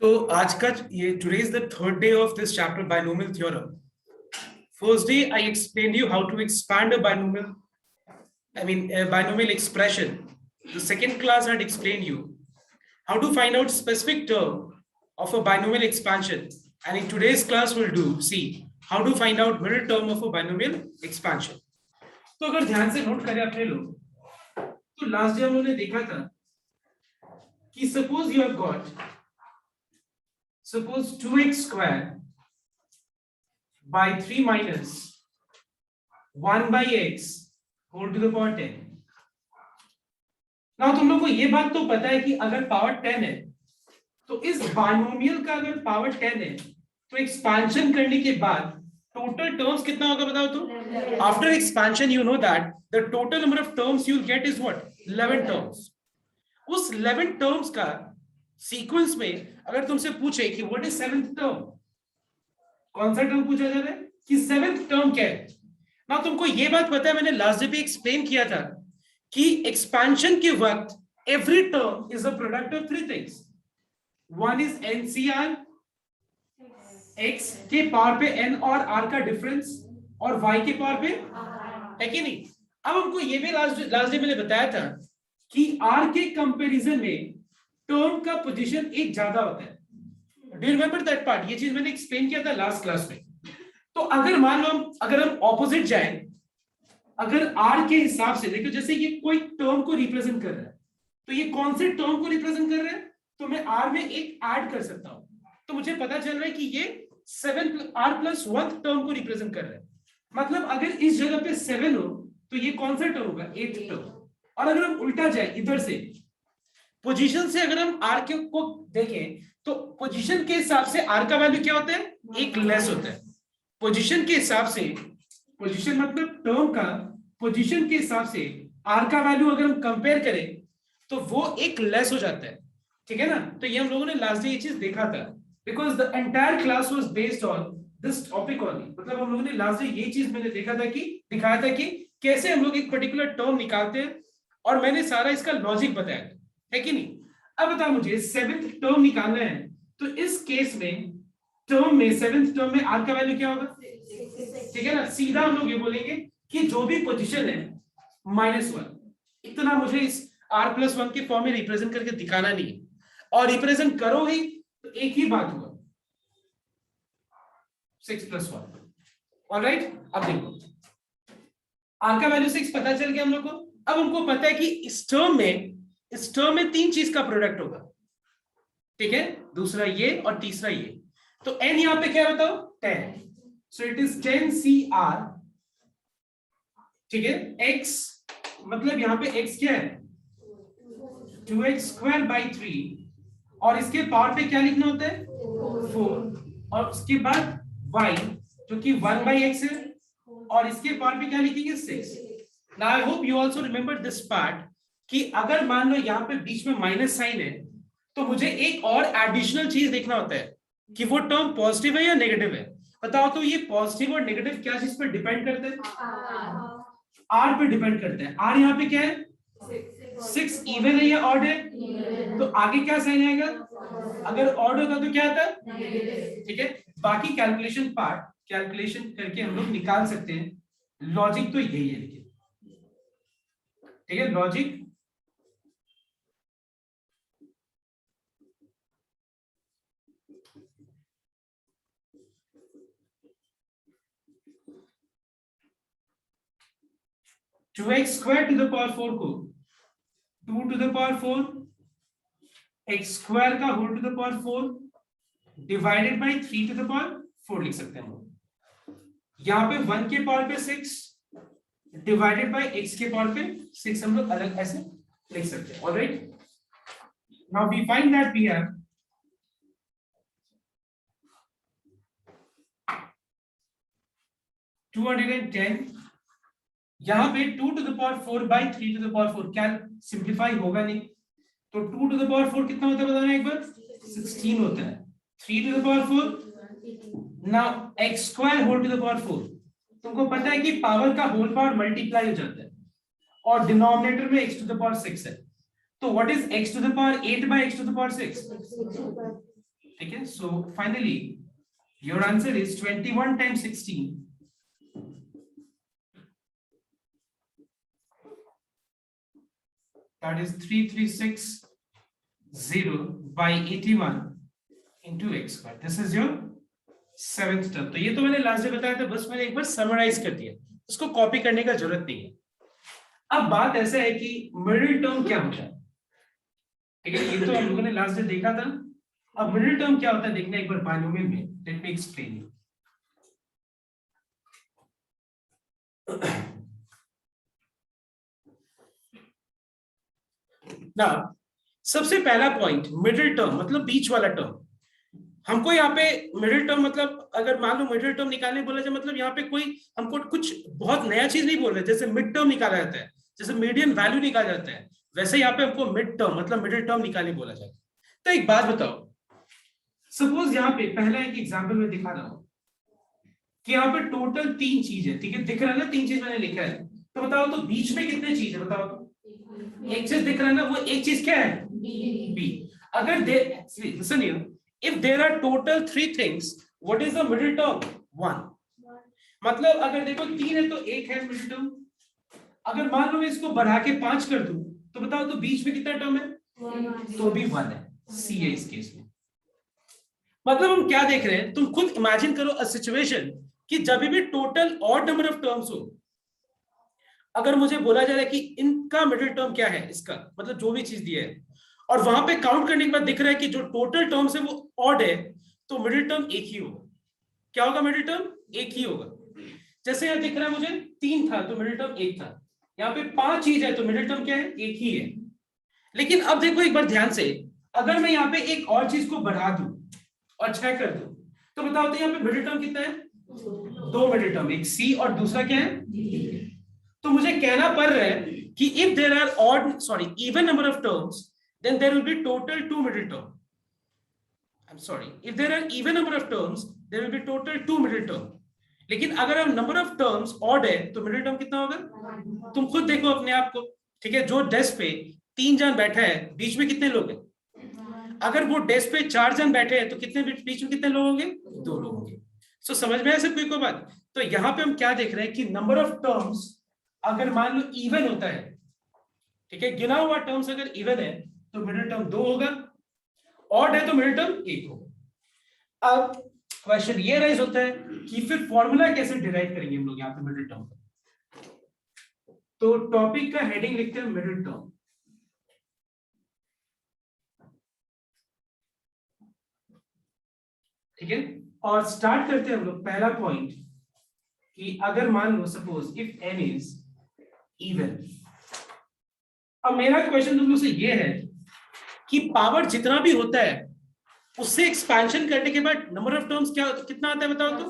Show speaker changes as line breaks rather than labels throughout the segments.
तो आज का ये today is the third day of this chapter binomial theorem. First day I explained you how to expand a binomial expression. The second class I had explained you how to find out specific term of a binomial expansion, and in today's class we'll see how to find out middle term of a binomial expansion. तो अगर ध्यान से note करें अपने लोग, तो last day हम लोगों ने देखा था कि suppose you have got suppose 2x square by 3 minus 1 by x whole to the power 10. Now तुम लोग को ये बात तो पता है कि अगर पावर 10 है तो इस बाइनोमियल का अगर पावर 10 है तो एक्सपेंशन करने के बाद टोटल टर्म्स कितना होगा बताओ तो. After expansion you know that the total number of terms you will get is what 11 terms. उस 11 टर्म्स का सीक्वेंस में अगर तुमसे पूछे कि व्हाट इज सेवेंथ टर्म, कौन सा टर्म पूछा जा रहा है कि सेवेंथ टर्म क्या है ना. तुमको ये बात पता है, मैंने लास्ट डे पे एक्सप्लेन किया था कि एक्सपेंशन के वक्त every term is a product of three things. One is NCR, x के पावर पे एन और आर का डिफरेंस, और वाई के पावर पे है कि नहीं. अब हमको ये भी लास्ट डे मैंने बताया था कि आर के कंपैरिजन में टर्म का पोजीशन एक ज्यादा होता है. Do you remember that part? ये चीज मैंने एक्सप्लेन किया था लास्ट क्लास में. तो अगर मान लो अगर हम ऑपोजिट जाएं, अगर आर के हिसाब से देखो, जैसे ये कोई टर्म को रिप्रेजेंट कर रहा है, तो ये कौन से टर्म को रिप्रेजेंट कर रहा है, तो मैं आर में एक ऐड कर सकता हूं. तो मुझे पता चल रहा है कि ये 7r+1 टर्म को रिप्रेजेंट कर रहा है. मतलब अगर इस जगह पे 7 हो तो ये कौन सा टर्म होगा, 8th टर्म. और अगर हम उल्टा जाए इधर से पोजीशन से, अगर हम आर के को देखें तो पोजीशन के हिसाब से आर का वैल्यू क्या होता है, एक लेस होता है. पोजीशन के हिसाब से, पोजीशन मतलब टर्म का पोजीशन के हिसाब से आर का वैल्यू अगर हम कंपेयर करें तो वो एक लेस हो जाता है. ठीक है ना. तो ये हम लोगों ने लास्ट डे ये चीज देखा था, because the entire class was based on this topic only. मतलब हम लोगों ने लास्ट डे ये चीज मैंने देखा था कि दिखाया था कि कैसे हम लोग एक पर्टिकुलर टर्म निकालते हैं, और मैंने सारा इसका लॉजिक बताया है कि नहीं. अब बता मुझे सेवेंथ टर्म निकालना है, तो इस केस में टर्म में सेवेंथ टर्म में आर का वैल्यू क्या होगा. ठीक है ना. सीधा हम लोग ये बोलेंगे कि जो भी पोजीशन है -1, इतना मुझे इस r+1 के फॉर्म में रिप्रेजेंट करके दिखाना नहीं है, और रिप्रेजेंट करो ही तो एक ही बात हुआ 6+1. ऑलराइट. अब देखो आर का वैल्यू 6 पता चल गया हम लोग को. अब हमको पता है कि इस टर्म में तीन चीज का प्रोडक्ट होगा. ठीक है. दूसरा ये और तीसरा ये. तो n यहां पे क्या बताओ, 10. So it is 10cr. ठीक है. x मतलब यहां पे x क्या है, 2x² by 3, और इसके पावर पे क्या लिखना होता है, 4, और उसके बाद y जो कि 1/x है, और इसके पावर पे क्या लिखेंगे, 6. Now I hope you also remember this part कि अगर मान लो यहाँ पे बीच में माइनस साइन है, तो मुझे एक और एडिशनल चीज देखना होता है कि वो टर्म पॉजिटिव है या नेगेटिव है. बताओ तो ये पॉजिटिव और नेगेटिव क्या चीज पर डिपेंड करते हैं, आर पे डिपेंड करते हैं. आर यहाँ पे क्या है, 6 इवन है या ऑड है, तो आगे क्या साइन आएगा, अगर ऑड होगा तो क्या आता है. ठीक है. बाकी कैलकुलेशन करके हम लोग निकाल सकते हैं. लॉजिक तो यही है. ठीक है. Logic two x square to the power 4 को 2 to the power 4 x square का whole to the power 4 divided by 3 to the power 4 लिख सकते हैं हम लोग. यहाँ पे 1 के पावर पे 6 डिवाइडेड बाय x के पावर पे 6 हम लोग अलग ऐसे लिख सकते हैं. Alright. Now we find that we have 210. यहां पे 2 to the power 4 by 3 to the power 4 क्या सिंप्लीफाई होगा नहीं, तो 2 टू द पावर 4 कितना होता है बताना एक बार, 16 होता है. 3 to the power 4, now x² whole to the power 4. तुमको पता है कि पावर का होल पावर मल्टीप्लाई हो जाता है, और डिनोमिनेटर में x टू द पावर 6 है. तो what is x to the power 8 by x to the power 6. ठीक है, so finally your answer is 21 times 16, that is 3360 by 81 into x square. This is your 7th term. तो ये तो मैंने last day बताया था, बस मैंने एक बार समराइज कर दिया, उसको कॉपी करने का जरूरत नहीं है। अब बात ऐसा है कि मिडिल टर्म क्या होता है, ठीक है, ये तो हम लोगों ने लास्ट डे देखा था। अब मिडिल टर्म क्या होता है देखना एक बार बायनोमियल में। Let me explain you. ना सबसे पहला पॉइंट, मिडिल टर्म मतलब बीच वाला टर्म। हमको यहाँ पे मिडिल टर्म मतलब अगर मान लो मिडिल टर्म निकालने बोला जाए, मतलब यहाँ पे कोई हमको कुछ बहुत नया चीज नहीं बोल रहे। जैसे मिड टर्म निकाला जाता है, जैसे मीडियन वैल्यू निकाला जाता है, वैसे यहाँ पे हमको मिड टर्म मतलब मिडिल टर्म निकालने बोला जाता है। तो एक बात बताओ, सपोज यहाँ पे पहला एक एग्जाम्पल में दिखा रहा हूं कि यहाँ पे टोटल 3 चीज है, ठीक है, दिख रहा है ना, 3 चीज मैंने लिखा है। तो बताओ तो बीच में कितने चीज है, बताओ तो। एक चीज दिख रहा है ना, वो एक चीज क्या है, बी। अगर listen here, if there are total 3 things, what is the middle term? 1. मतलब अगर देखो 3 है तो 1 है मिडिल टर्म। अगर मान लो मैं इसको बढ़ा के 5 कर दूं तो बताओ तो बीच में कितना टर्म है, तो भी 1 है। सी है इस केस में। मतलब हम क्या देख रहे हैं, तुम खुद इमेजिन करो अ सिचुएशन कि जब भी total odd number of terms हो, अगर मुझे बोला जा रहा है कि इनका मिडिल टर्म क्या है, इसका मतलब जो भी चीज दिया है, और वहां पे काउंट करने के बाद दिख रहा है कि जो टोटल टर्म्स है वो ऑड है, तो मिडिल टर्म एक ही होगा। क्या होगा, मिडिल टर्म एक ही होगा। जैसे यहाँ दिख रहा है मुझे 3 था तो मिडिल टर्म 1 था, यहाँ पे 5 चीज है तो मिडिल टर्म क्या है, एक ही है। लेकिन अब देखो एक बार ध्यान से, अगर मैं यहाँ पे एक और चीज को बढ़ा दूं और 6 कर दूं तो बताओ तो यहाँ पे मिडिल टर्म कितना है, 2 मिडिल टर्म, एक सी और दूसरा क्या है, तो मुझे कहना पड़ रहा है कि if there are even number of terms, then there will be total 2 middle term. I'm sorry, if there are even number of terms, there will be total 2 middle term. लेकिन अगर हम नंबर ऑफ टर्म्स ऑड है तो middle term कितना होगा, तुम खुद देखो अपने आप को, ठीक है। जो डेस्क पे 3 जन बैठा है, बीच में कितने लोग हैं? अगर वो डेस्क पे 4 जन बैठे हैं तो कितने बीच में कितने लोग होंगे, 2 लोग होंगे। सो समझ में आया सब कोई बात? तो यहाँ पे हम क्या देख रहे हैं कि नंबर ऑफ टर्म्स अगर मान लो इवन होता है, ठीक है, गिना हुआ टर्म्स अगर इवन है तो मिडिल टर्म 2 होगा, ऑड है तो मिडिल टर्म 1 होगा। अब क्वेश्चन ये राइज होता है कि फिर फॉर्मूला कैसे डिराइव करेंगे हम लोग यहाँ पे मिडिल टर्म का। तो टॉपिक का हेडिंग लिखते हैं मिडिल टर्म, ठीक है, और स्टार्ट करते हैं हम लोग पहला पॉइंट कि अगर मान लो suppose if n is even. अब मेरा क्वेश्चन तुम लोग से ये है कि पावर जितना भी होता है उससे एक्सपेंशन करने के बाद नंबर ऑफ टर्म्स क्या कितना आता है, बताओ तो।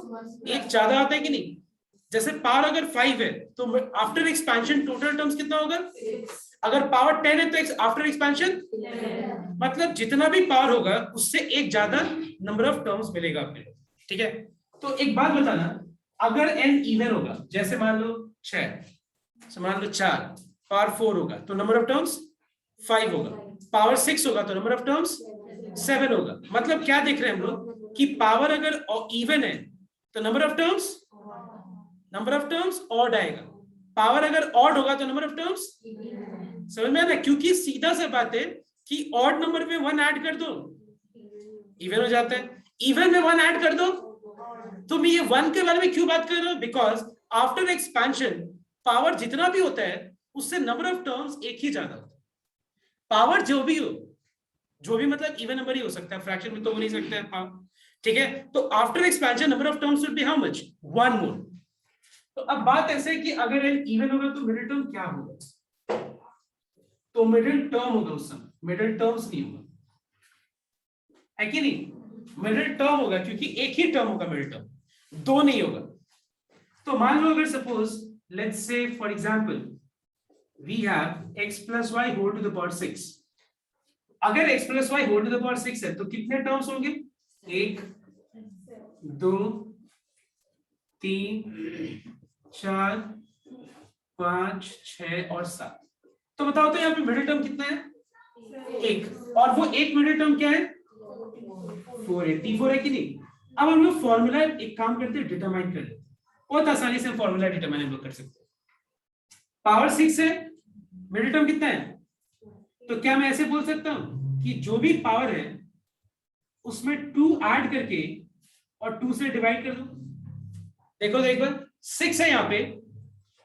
एक ज्यादा आता है कि नहीं? जैसे पावर अगर 5 है तो आफ्टर एक्सपेंशन टोटल टर्म्स कितना होगा, अगर पावर 10 है तो आफ्टर एक्सपेंशन मतलब जितना भी पावर होगा उससे एक ज्यादा नंबर ऑफ टर्म्स मिलेगा आपको, ठीक है। तो एक बात बताना, अगर n इवन होगा, जैसे मान लो 6, मान लो 4, पावर 4 होगा तो नंबर ऑफ टर्म्स 5 होगा, पावर 6 होगा तो नंबर ऑफ टर्म्स 7 होगा। मतलब क्या देख रहे हैं हम लोग कि पावर अगर इवन है तो नंबर ऑफ टर्म्स ऑड आएगा, पावर अगर ऑड होगा तो नंबर ऑफ टर्म्स, समझ में आ रहा है? क्योंकि सीधा सा बात है कि ऑड नंबर में 1 ऐड कर दो इवन हो जाता है, इवन में 1 ऐड कर दो। तो मैं ये 1 के बारे में क्यों बात कर रहा हूं, बिकॉज आफ्टर एक्सपेंशन पावर जितना भी होता है उससे नंबर ऑफ टर्म्स एक ही ज्यादा होता है। पावर जो भी हो, जो भी मतलब इवन नंबर ही हो सकता है, फ्रैक्शन में तो हो नहीं सकता है पावर, ठीक है। तो after expansion number of terms will be how much, 1 मोर। तो अब बात ऐसे है कि अगर n इवन होगा तो मिडिल टर्म क्या होगा, तो मिडिल टर्म होगा उस समय, मिडिल टर्म्स नहीं होगा, है कि नहीं? मिडिल टर्म होगा क्योंकि एक ही टर्म होगा मिडिल टर्म, 2 नहीं होगा। तो मान लो अगर suppose let's say for example we have x plus y whole to the power 6। अगर x plus y whole to the power 6 है तो कितने टर्म्स होंगे, 1 2 3 4 5 6 और 7। तो बताओ तो यहाँ पे मिडिल टर्म कितना है, 1, और वो एक मिडिल टर्म क्या है, 4 है, T4 है कि नहीं। अब हम लोग फॉर्मूला एक काम करते हैं, डिटरमाइन कर लेते हैं, बहुत आसानी से फॉर्मूला डिटरमाइन हम लोग कर सकते हैं। पावर 6 है, मिडिल टर्म कितना है, तो क्या मैं ऐसे बोल सकता हूं कि जो भी पावर है उसमें 2 ऐड करके और 2 से डिवाइड कर दो। देखो तो एक बार 6 है, यहाँ पे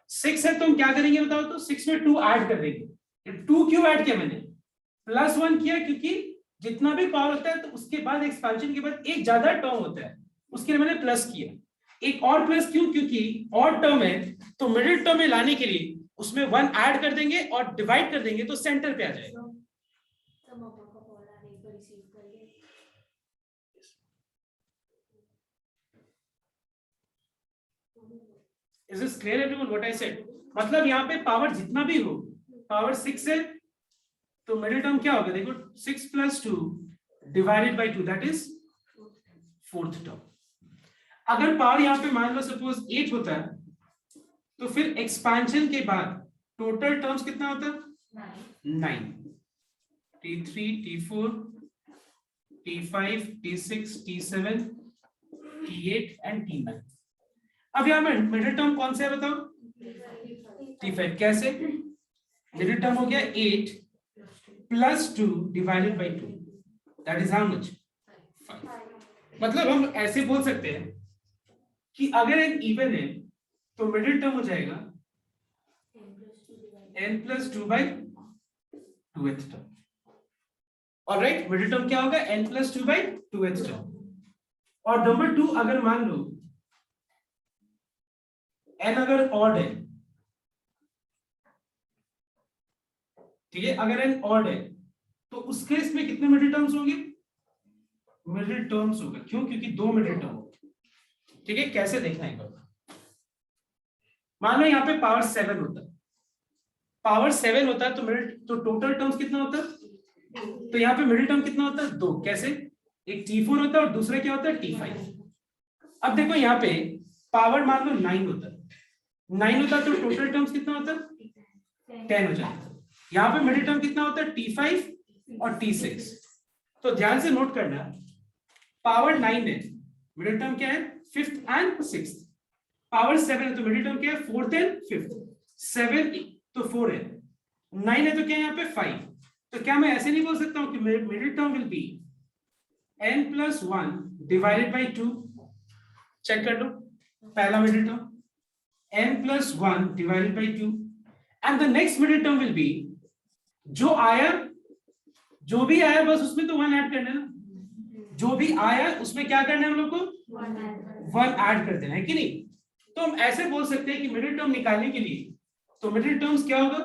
6 है तो हम क्या करेंगे बताओ तो 6 में 2 ऐड कर देंगे। 2 क्यों ऐड किया मैंने, +1 किया क्योंकि जितना भी पावर होता है तो उसके बाद एक्सपेंशन के बाद एक ज्यादा टर्म होता है, उसके लिए मैंने प्लस किया। एक और प्लस क्यों, क्योंकि और टर्म है तो मिडिल टर्म में लाने के लिए उसमें 1 ऐड कर देंगे और डिवाइड कर देंगे तो सेंटर पे आ जाएगा। Is this clear everyone what I said? मतलब यहाँ पे पावर जितना भी हो, पावर 6 है तो मिडिल टर्म क्या होगा, देखो 6 + 2 divided by 2 that is 4th term. अगर पावर यहाँ पे मान लो सपोज 8 होता है तो फिर एक्सपेंशन के बाद टोटल टर्म्स कितना होता है, 9। T3 T4 T5 T6 T7 T8 and T9। अब यहाँ में मिडिल टर्म कौन सा है बताओ, T5। कैसे, मिडिल टर्म हो गया 8 + 2 divided by 2 that is how much, 5। मतलब हम ऐसे बोल सकते हैं कि अगर एक इवन है तो मिडिल टर्म हो जाएगा n + 2/2th term. Alright, middle term क्या होगा, n + 2/2th टर्म। और नंबर 2 अगर मान लो n अगर ऑड है, ठीक है, अगर n ऑड है तो उस केस में कितने मिडिल टर्म्स होंगे, मिडिल टर्म्स होगा। क्यों, क्योंकि 2 मिडिल टर्म होंगे। ठीक है, कैसे देखना है, मान लो यहाँ पे पावर 7 होता है, पावर 7 होता है तो मिडिल तो टोटल टर्म्स कितना होता है, तो यहाँ पे मिडिल टर्म कितना होता है, 2। कैसे, एक T4 होता है और दूसरा क्या होता है, T5। अब देखो यहाँ पे पावर मान लो 9 होता है, 9 होता है तो टोटल टर्म्स कितना होता है, 10 हो जाता है। यहाँ पे मिडिल टर्म कितना होता है, T5 और T6। तो ध्यान से नोट करना, पावर 9 है, मिडिल टर्म क्या है, 5th एंड 6th। पावर 7 है तो मिडिल टर्म क्या है, 4th एंड 5th। 7 तो 4 है, 9 है तो क्या है यहाँ पे 5। तो क्या मैं ऐसे नहीं बोल सकता हूँ कि middle term will be n + 1 divided by 2। Check कर लो, पहला middle term n + 1 divided by 2 and the next middle term will be, जो आया, जो भी आया बस उसमें तो 1 ऐड करना है ना, जो भी आया उसमें क्या करना है हम लोग को, 1 ऐड कर देना है कि नहीं। तो हम ऐसे बोल सकते हैं कि मिडिल टर्म निकालने के लिए, तो मिडिल टर्म्स क्या होगा,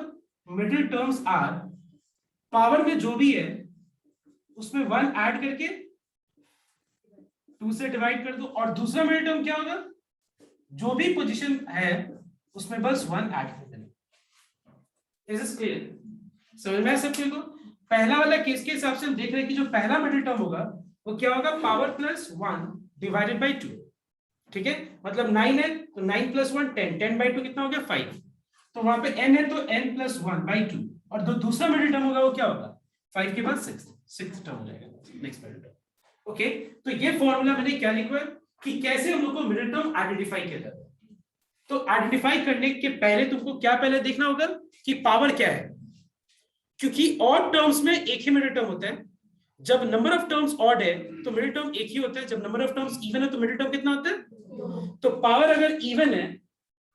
मिडिल टर्म्स आर पावर में जो भी है उसमें 1 ऐड करके 2 से डिवाइड कर दो, और दूसरा मिडिल टर्म क्या होगा, जो भी पोजीशन है उसमें बस 1 ऐड कर देना। इज दिस क्लियर, समझ में सबके को। पहला वाला केस के हिसाब से हम देख रहे हैं कि जो पहला मिडिल टर्म होगा वो क्या होगा, पावर +1 डिवाइडेड बाय 2। ठीक है, मतलब 9 है तो 9 + 1 10, 10/2 कितना हो गया, 5। तो वहां पे n है तो n + 1/2, और जो दूसरा मिडिल टर्म होगा वो क्या होगा, 5 के बाद 6th टर्म हो जाएगा, नेक्स्ट मिडिल टर्म। ओके, तो ये फॉर्मूला मैंने क्या लिखा है कि कैसे हम लोग को मिडिल टर्म आइडेंटिफाई किया जाता है। तो आइडेंटिफाई करने के पहले तुमको क्या पहले देखना होगा कि पावर क्या है, क्योंकि ऑड टर्म्स में एक ही मिडिल टर्म होता है। जब नंबर ऑफ टर्म्स ऑड है तो मिडिल टर्म एक ही होता है, जब नंबर ऑफ टर्म्स इवन है तो मिडिल टर्म कितना होता है, तो पावर अगर इवन है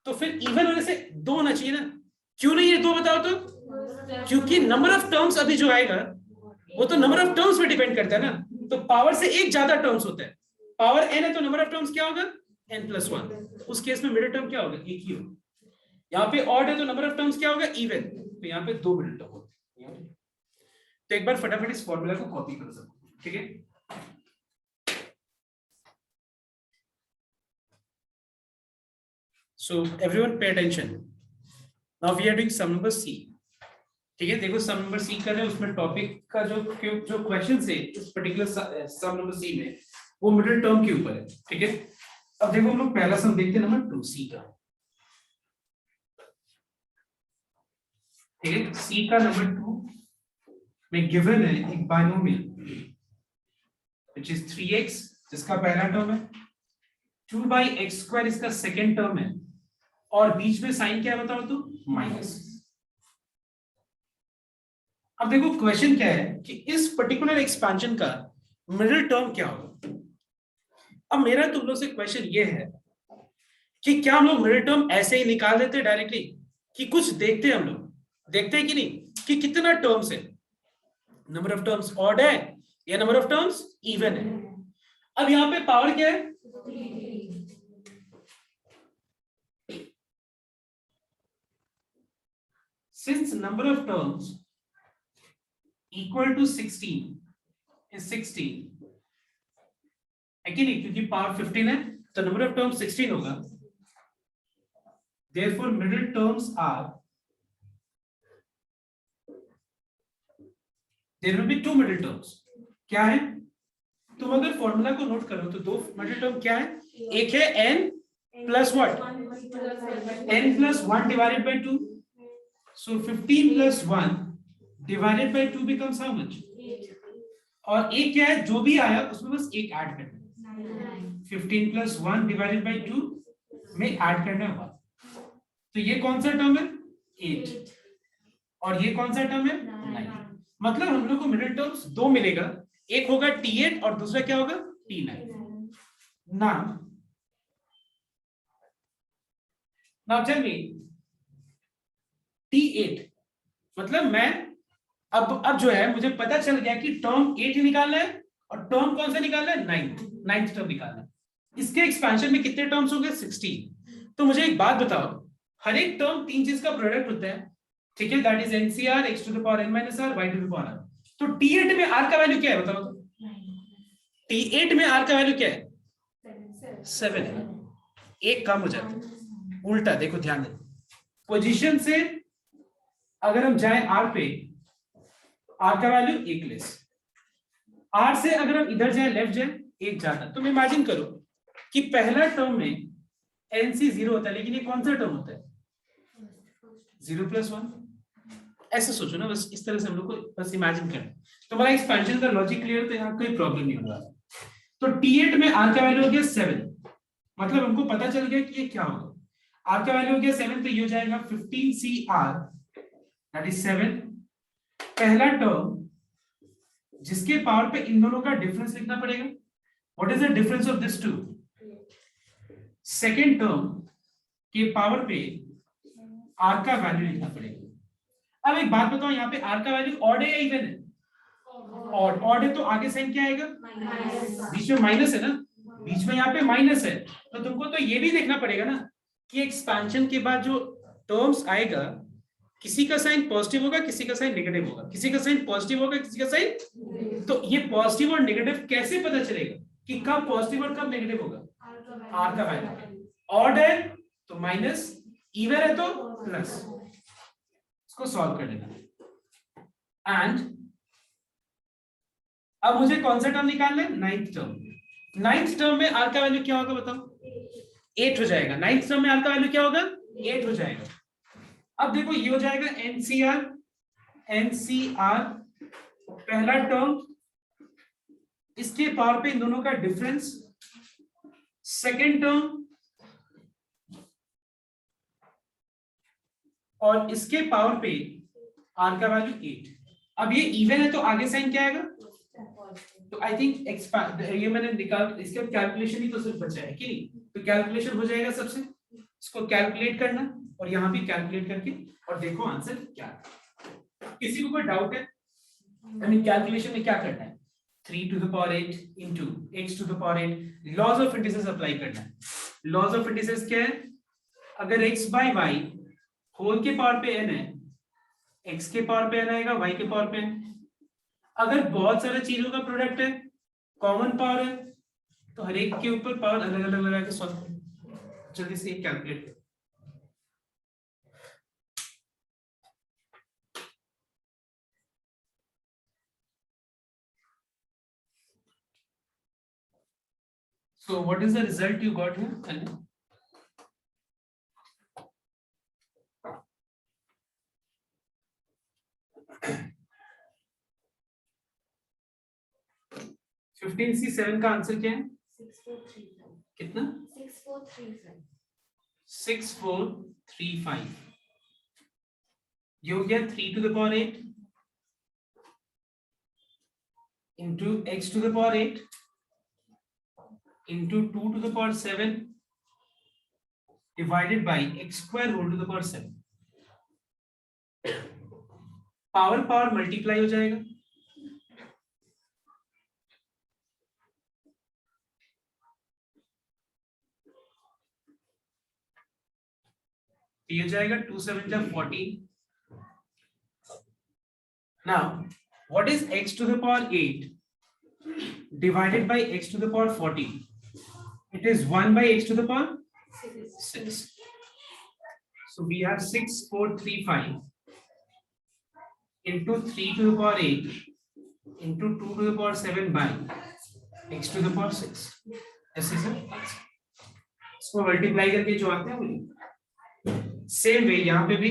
तो फिर इवन होने से 2 होना चाहिए ना। क्यों नहीं है 2 बताओ तो, क्योंकि नंबर ऑफ टर्म्स अभी जो आएगा वो तो नंबर ऑफ टर्म्स पे डिपेंड करता है ना, तो पावर से एक ज्यादा टर्म्स होता है। पावर n है तो नंबर ऑफ टर्म्स क्या होगा, n + 1। उस केस में मिडिल टर्म क्या होगा, एक ही होगा। यहाँ पे ऑड है तो नंबर ऑफ टर्म्स क्या होगा, इवन, तो यहाँ पे 2 मिडिल टर्म होते हैं। तो एक बार फटाफट इस फॉर्मूला को कॉपी कर सकते हैं, ठीक है। So everyone pay attention. Now we are doing sum number C. ठीक है, देखो सम नंबर सी कर रहे हैं, उसमें टॉपिक का जो क्वेश्चन है इस पर्टिकुलर सम नंबर सी में वो मिडिल टर्म के ऊपर है। ठीक है, अब देखो हम लोग पहला सम देखते हैं, नंबर 2 सी का। ठीक है, सी का नंबर 2 में गिवन है एक बायनोमियल which is 3x जिसका पहला टर्म है, 2/x² इसका सेकेंड टर्म है, और बीच में साइन क्या है बताओ तो माइनस। अब देखो क्वेश्चन क्या है कि इस पर्टिकुलर एक्सपेंशन का मिडिल टर्म क्या होगा। अब मेरा तुम लोग से क्वेश्चन ये है कि क्या हम लोग मिडिल टर्म ऐसे ही निकाल देते डायरेक्टली, कि कुछ देखते हैं हम लोग, देखते हैं कि नहीं कि कितना टर्म्स है, नंबर ऑफ टर्म्स ऑड है या नंबर ऑफ टर्म्स इवन है। अब यहां पे पावर क्या है, since number of terms equal to 16 is 16 है कि नहीं, क्योंकि पावर 15 है तो नंबर ऑफ टर्म्स 16 होगा। therefore middle terms are, there will be two middle terms। क्या है, तुम अगर फॉर्मूला को नोट करो तो दो मिडिल टर्म क्या है, एक है n plus what, n plus 1 divided by 2, so 15 plus 1 divided by 2 becomes how much, और एक क्या है जो भी आया उसमें बस एक ऐड करना है, 15 प्लस 1 डिवाइडेड बाय 2 में ऐड करना होगा। तो ये कौन सा टर्म है 8, और ये कौन सा टर्म है 9। मतलब हम लोग को मिडिल टर्म्स दो मिलेगा, एक होगा T8 और दूसरा क्या होगा T9। Now tell me T8 मतलब मैं अब जो है मुझे पता चल गया कि टर्म 8 निकालना है और टर्म कौन सा निकालना है 9th टर्म निकालना है। इसके एक्सपेंशन में कितने टर्म्स होंगे 16। तो मुझे एक बात बताओ, हर एक टर्म तीन चीज का प्रोडक्ट होता है, ठीक है, that is NCR x to the power n minus r y to the power r। तो T8 में r का वैल्यू क्या है बताओ तो, T8 में r का वैल्यू क्या है 7 है, एक कम हो जाता है। उल्टा देखो ध्यान दे, पोजीशन से अगर हम जाएं r पे, r का वैल्यू 1 लेस, r से अगर हम इधर जाएं लेफ्ट जाएं 1 ज्यादा। तुम इमेजिन करो कि पहला टर्म में NC 0 होता है, लेकिन ये कौन सा टर्म होता है 0 प्लस 1। ऐसे सोचो ना, बस इस तरह से हम लोग को बस इमेजिन करना। तो हमारा एक्सपेंशन का लॉजिक क्लियर, तो यहाँ कोई प्रॉब्लम नहीं होगा। तो T8 में r का वैल्यू हो गया 7, मतलब हमको पता चल गया कि ये क्या होगा। r का वैल्यू हो गया 7, तो ये हो जाएगा 15CR दैट इज 7। पहला टर्म जिसके पावर पे इन दोनों का डिफरेंस लिखना पड़ेगा, what is the difference of this two, second term के पावर पे r का वैल्यू लिखना पड़ेगा। अब एक बात बताओ, यहाँ पे r का वैल्यू ऑड है या इवन है, ऑड है तो आगे साइन क्या आएगा बीच में माइनस है ना, बीच में यहाँ पे माइनस है। तो तुमको तो ये भी देखना पड़ेगा ना कि एक्सपेंशन के बाद जो टर्म्स आएगा किसी का साइन पॉजिटिव होगा किसी का साइन नेगेटिव होगा, किसी का साइन पॉजिटिव होगा किसी का साइन, तो ये पॉजिटिव और नेगेटिव कैसे पता चलेगा कि कब पॉजिटिव और कब नेगेटिव होगा, r का वैल्यू ऑड है तो माइनस, इवन है तो प्लस। इसको सॉल्व कर लेना। एंड अब मुझे कौन सा टर्म निकालना है 9th टर्म। 9th टर्म में r का वैल्यू क्या होगा बताओ 8 हो जाएगा। 9th टर्म में r का वैल्यू क्या होगा 8 हो जाएगा। अब देखो ये हो जाएगा NCR पहला टर्म, इसके पावर पे इन दोनों का डिफरेंस, सेकेंड टर्म और इसके पावर पे r का वैल्यू 8। अब ये इवन है तो आगे साइन क्या आएगा, तो आई थिंक ये मैंने निकाल, इसका कैलकुलेशन ही तो सिर्फ बचा है कि नहीं, तो कैलकुलेशन हो जाएगा सबसे, इसको कैलकुलेट करना और यहाँ भी कैलकुलेट करके और देखो आंसर क्या है। किसी को कोई डाउट है, आई मीन कैलकुलेशन में क्या करना है, 3 to the power 8 into x to the power 8, laws of indices apply करना है। लॉज ऑफ इंडिसेस क्या है, अगर x by y होल के पावर पे n है, x के पावर पे n आएगा, y के पावर पे n। अगर बहुत सारे चीजों का प्रोडक्ट है, कॉमन पावर है, तो हर एक के ऊपर पावर अलग अलग लगा के सॉल्व करो। जल्दी से कैलकुलेट करो। So what is the result you got here? Tell me. 15 15C7 का आंसर क्या है?
6435
कितना?
6435
6435। ये हो गया 3 to the power 8 into x to the power 8 into 2 to the power 7 divided by x square whole to the power 7. Power power multiply हो जाएगा, ये हो जाएगा 2 7 जा 14. Now what is x to the power 8 divided by x to the power 14? It is 1 by x to the power 6. So we have 6435 into 3 to the power 8 into 2 to the power 7 by x to the power 6. This is it. इसको multiply करके जो आते हैं वही same way यहाँ पे भी.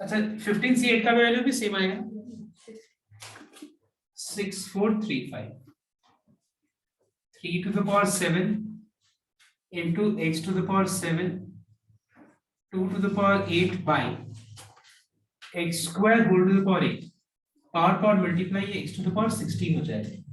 अच्छा 15C8 का वैल्यू भी सेम आएगा 6435 3 to the power 7 into x to the power 7 2 to the power 8 by x square whole to the power 8. Power power multiply ये x to the power 16 हो जाएगा.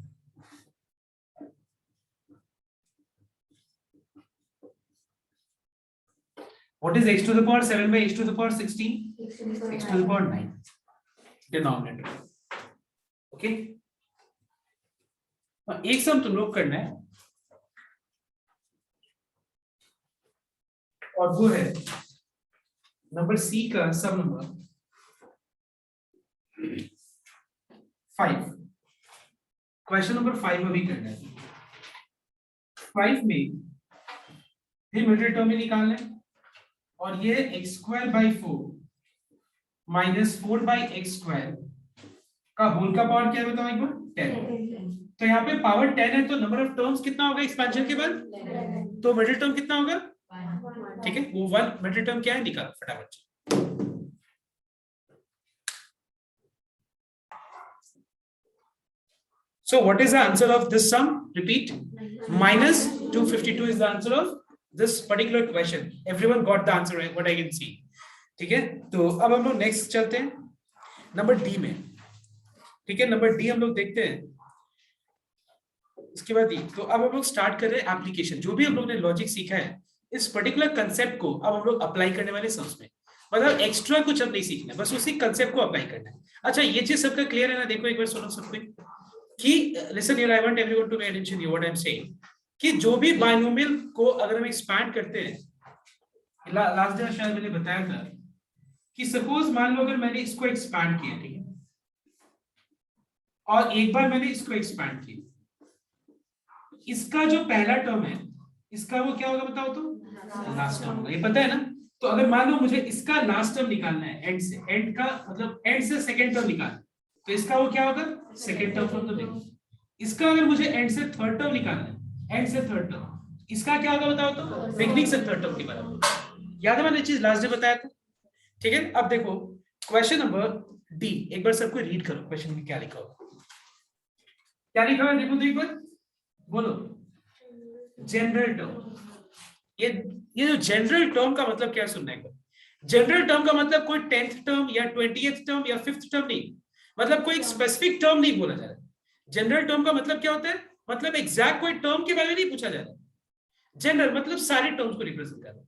What is x to the power 7 by x to the power 16? X to the power 9 denominator. Okay. एक सम तुम लोग करना है और वो है नंबर सी का सब नंबर 5. क्वेश्चन नंबर 5 अभी करना है. 5 में भी मिडिल टर्म ही निकालना है और ये x square by 4 minus 4 by x square का होल का पावर क्या है बताओ एक बार? 10. तो यहाँ पे पावर 10 है तो नंबर ऑफ टर्म्स कितना होगा एक्सपेंशन के बाद? तो मिडिल टर्म कितना होगा? ठीक है, वो 1 मिडिल टर्म क्या है निकाल फटाफट. So what is the answer of this sum? Repeat. Minus 252 is the answer of this particular question. Everyone got the answer, right? What I can see. ठीक है, तो अब हम लोग नेक्स्ट चलते हैं नंबर डी में. ठीक है, नंबर डी हम लोग देखते हैं. इसके बाद तो अब हम लोग स्टार्ट कर रहे हैं एप्लीकेशन. जो भी हम लोग ने लॉजिक सीखा है इस पर्टिकुलर कंसेप्ट को अब हम लोग अप्लाई करने वाले सम्स में. मतलब एक्स्ट्रा कुछ अब नहीं सीखना है, बस उसी कंसेप्ट को अप्लाई करना है. अच्छा ये चीज सबका क्लियर है ना? देखो एक बार सुनो सबको कि listen here, I want everyone to pay attention here what I am saying कि जो भी बायनोमियल को अगर हम एक्सपैंड करते हैं, लास्ट दिन शायद मैंने बताया था कि सपोज मान लो अगर मैंने इसको एक्सपैंड किया, ठीक है, और एक बार मैंने इसको एक्सपैंड किया, इसका जो पहला टर्म है इसका वो क्या होगा बताओ? तो लास्ट टर्म होगा. ये पता है ना? तो अगर मान लो मुझे इसका लास्ट टर्म निकालना है एंड से, एंड का मतलब एंड से सेकंड टर्म निकालना, तो इसका वो क्या होगा? Second term. तो देखो इसका अगर मुझे एंड से थर्ड टर्म निकालना है, एंड से थर्ड टर्म, इसका क्या होगा बताओ? तो बिगनिंग से थर्ड टर्म के बराबर. याद है मैंने चीज लास्ट डे बताया था? ठीक है, अब देखो क्वेश्चन नंबर डी एक बार सबको रीड करो. क्वेश्चन में क्या लिखा होगा? क्या लिखा है देखो तो एक बार बोलो. General term. ये जो जनरल टर्म का मतलब क्या सुनना है? जनरल टर्म का मतलब कोई 10th टर्म या 20th टर्म या 5th टर्म नहीं, मतलब कोई स्पेसिफिक टर्म नहीं बोला जा रहा है. जनरल टर्म का मतलब क्या होता है? मतलब एग्जैक्ट कोई टर्म के बारे में नहीं पूछा जा रहा. जनरल मतलब सारे टर्म्स को रिप्रेजेंट कर रहा है.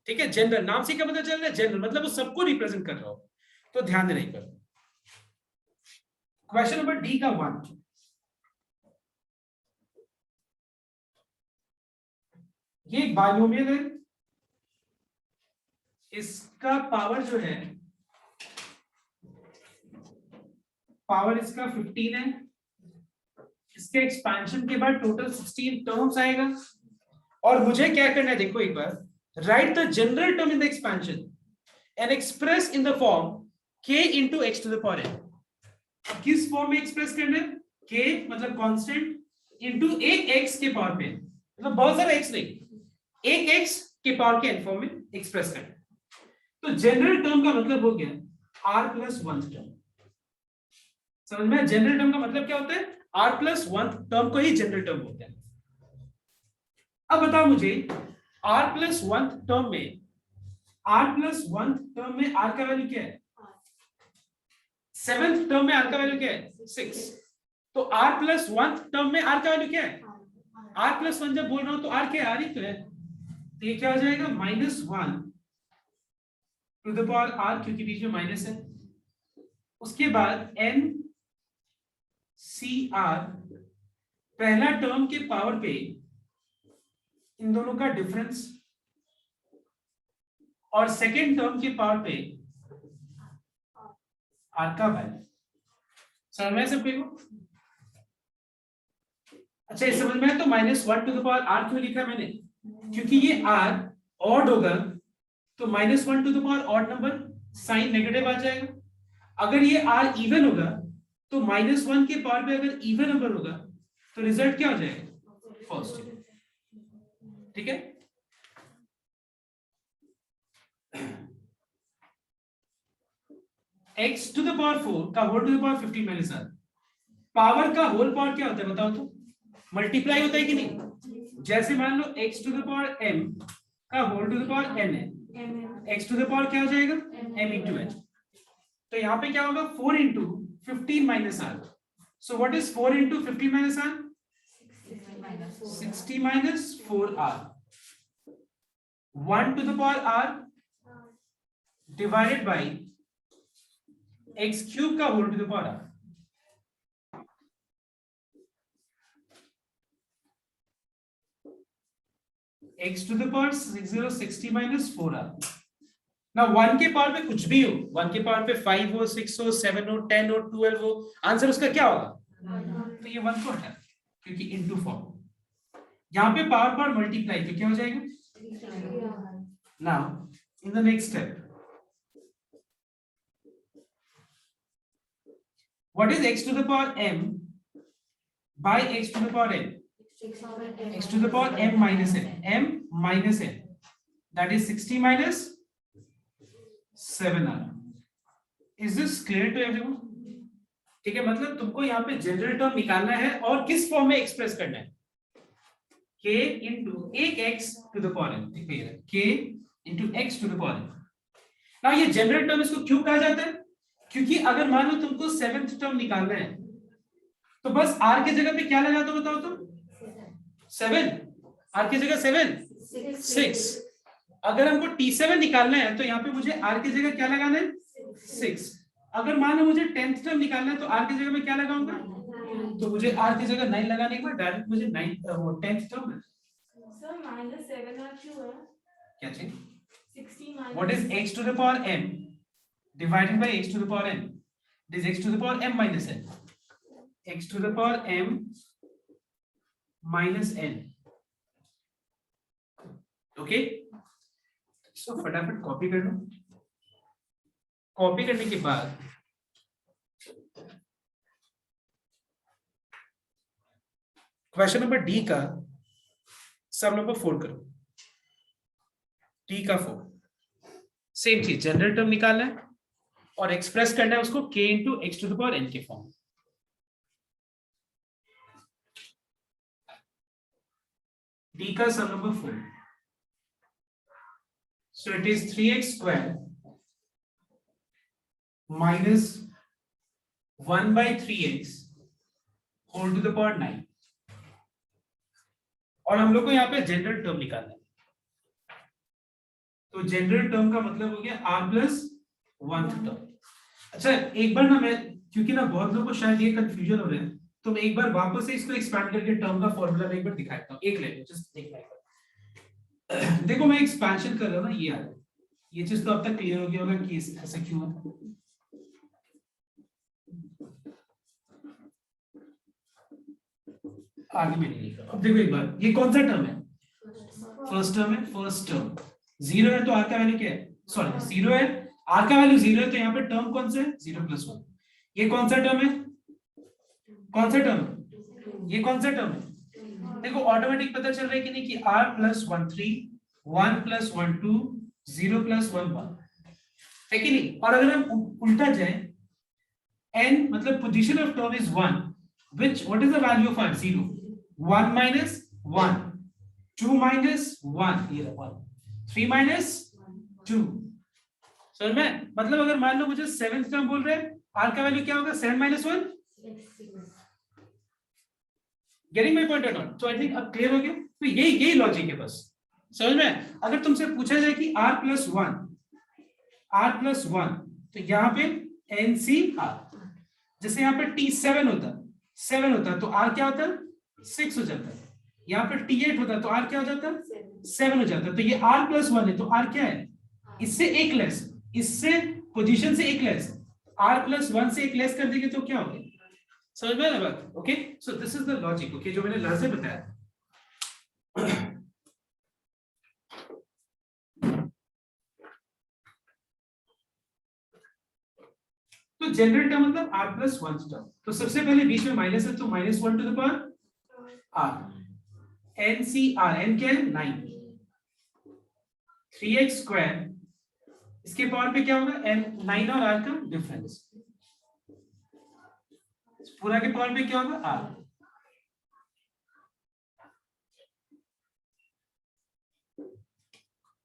ठीक है, जनरल नाम से क्या पता चल रहा है? जनरल मतलब वो सबको रिप्रेजेंट कर रहा हो. तो ध्यान देना पर. क्वेश्चन नंबर डी का 1. ये एक बायनोमियल है, इसका पावर जो है पावर इसका 15 है. इसके एक्सपेंशन के बाद टोटल 16 टर्म्स आएगा और मुझे क्या करना है देखो एक बार. Write the general term in the expansion and express in the form k into x to the power n. किस फॉर्म में एक्सप्रेस करना है? k मतलब कांस्टेंट इनटू एक x के पावर पे, मतलब बहुत सारा x नहीं, एक x के पावर के n फॉर्म में एक्सप्रेस करना है. तो जनरल टर्म का मतलब हो गया r plus 1 टर्म. समझ में? जनरल टर्म का मतलब क्या होता है? r प्लस 1 टर्म को ही जनरल टर्म बोलते हैं। अब बताओ मुझे r प्लस 1 टर्म में r का वैल्यू क्या है? 7th टर्म में r का वैल्यू क्या है? 6। तो r प्लस 1 टर्म में r का वैल्यू क्या है? r प्लस 1 जब बोल रहा हूं तो r क्या है? r ही तो है। तो ये क्या हो जाएगा? -1 टू द पावर r, क्योंकि बीच में माइनस है। उसके बाद n CR पहला टर्म के पावर पे इन दोनों का डिफरेंस और सेकेंड टर्म के पावर पे r का वैल्यू। समझ में सबको? अच्छा ये समझ में है? तो -1 टू द पावर r क्यों लिखा मैंने? क्योंकि ये r ऑड होगा तो -1 to the power odd number sign negative आ जाएगा। अगर ये r इवन होगा तो -1 के पावर पे अगर इवन नंबर होगा तो रिजल्ट क्या हो जाएगा? पॉजिटिव। ठीक है? x टू द पावर 4 का whole to the power 15 minus r। Power का होल पावर क्या होता है बताओ तो? मल्टीप्लाई होता है कि नहीं? जैसे मान लो x to the power m का whole to the power n है, x टू द पावर क्या हो जाएगा? m into n। तो यहाँ पे क्या होगा? 4 into 15 minus r। So what is 4 into 15 minus r? 60 minus 4r। 1 to the power r divided by x cube का whole to the power r। x to the power 60 minus 4r। Now 1 के power पे कुछ भी हो, 1 के power पे 5 हो, 6 हो, 7 हो, 10 हो, 12 हो, आंसर उसका क्या होगा? तो ये 1 को हटा क्योंकि इनटू फॉर्म। यहाँ पे पावर मल्टीप्लाई तो क्या हो जाएगा? Now in the next step, what is x to the power m by x to the power n? X to the power m minus n, that is 60 minus 7r। Is this clear to everyone? ठीक है, मतलब तुमको यहाँ पे general term निकालना है और किस फॉर्म में एक्सप्रेस करना है? k into एक x to the power n। देखो ये k into x to the power n। ना ये जनरल टर्म इसको क्यों कहा जाता है? क्योंकि अगर मान लो तुमको 7th टर्म निकालना है तो बस r के जगह पे क्या लगा दो बताओ तुम? 7। r की जगह 7 6। अगर हमको t7 निकालना है तो यहाँ पे मुझे r की जगह क्या लगाना है? 6। अगर मान लो मुझे 10th टर्म निकालना है तो r की जगह मैं क्या लगाऊंगा? तो मुझे r की जगह 9 लगाने के बाद डायरेक्ट मुझे 10th टर्म है।
सर -7r क्यों है?
क्या चीज?
60 minus
What is x to the power m divided by x to the power n? It is x to the power m minus n। x to the power m minus n। Okay, so फटाफट copy कर लो। Copy करने के बाद question number D का सम number 4 करो। D का 4 same चीज, general term निकालना है और एक्सप्रेस करना है उसको k into x to the power n के फॉर्म। डी का सम number 4। So it is 3x square minus 1 by 3x whole to the power 9। और हम लोग को यहाँ पे जनरल टर्म निकालना है। तो जनरल टर्म का मतलब हो गया r प्लस 1th टर्म। अच्छा एक बार ना मैं, क्योंकि ना बहुत लोगों को शायद ये कंफ्यूजन हो रहा है, तो मैं एक बार वापस से इसको एक्सपैंड करके टर्म का फॉर्मूला एक बार दिखाता हूँ। एक लेते जस्ट एक लाइन। देखो मैं एक्सपेंशन कर रहा हूं ना, ये आ रहा है। ये चीज तो अब तक क्लियर हो गया होगा कि ऐसा क्यों है। आगे में नहीं लिखा। अब देखो एक बार, ये कौन सा टर्म है? फर्स्ट टर्म है। फर्स्ट टर्म 0 है तो r का वैल्यू क्या है? सॉरी 0 है, r का वैल्यू 0 है तो यहाँ पे टर्म कौन सा है? 0 + 1। ये कौन सा टर्म है? कौन सा टर्म है? ये कौन सा टर्म है? देखो ऑटोमेटिक पता चल रहा है कि नहीं कि r + 1 3, 1 + 1 2, 0 + 1 1 है कि नहीं? और अगर हम उल्टा जाए, n मतलब position of term is 1 which what is the value of r? 0. 1 minus 1, 2 minus 1, ये रहा 1, 3 minus 2. समझ में? मतलब अगर मान लो मुझे 7th टर्म बोल रहे हैं, r का वैल्यू क्या होगा? 7 minus 1. Getting my point or not? So I think अब क्लियर हो गया. तो यही लॉजिक है बस. समझ में? अगर तुमसे पूछा जाए कि r plus 1, तो यहाँ पे NCR, जैसे यहाँ पे T7 होता तो r क्या होता? 6 हो जाता. यहाँ पे T8 होता तो r क्या हो जाता? 7 हो जाता. तो ये r plus 1 है, तो r क्या है? इससे एक लेस, इससे पोजीशन से एक लेस, r plus 1 से एक लेस कर देंगे तो क्या होगा? समझ में आया बात? Okay, so this is the logic. Okay, जो मैंने लास्ट बताया. तो जनरल टर्म मतलब r plus 1 टर्म. तो सबसे पहले बीच में माइनस है, तो -1 to the power r. NCR, n क्या है? 9. 3x स्क्वायर, इसके पावर पे क्या होगा? n, 9 और r का डिफरेंस. पूरा के पावर पे क्या होगा? r.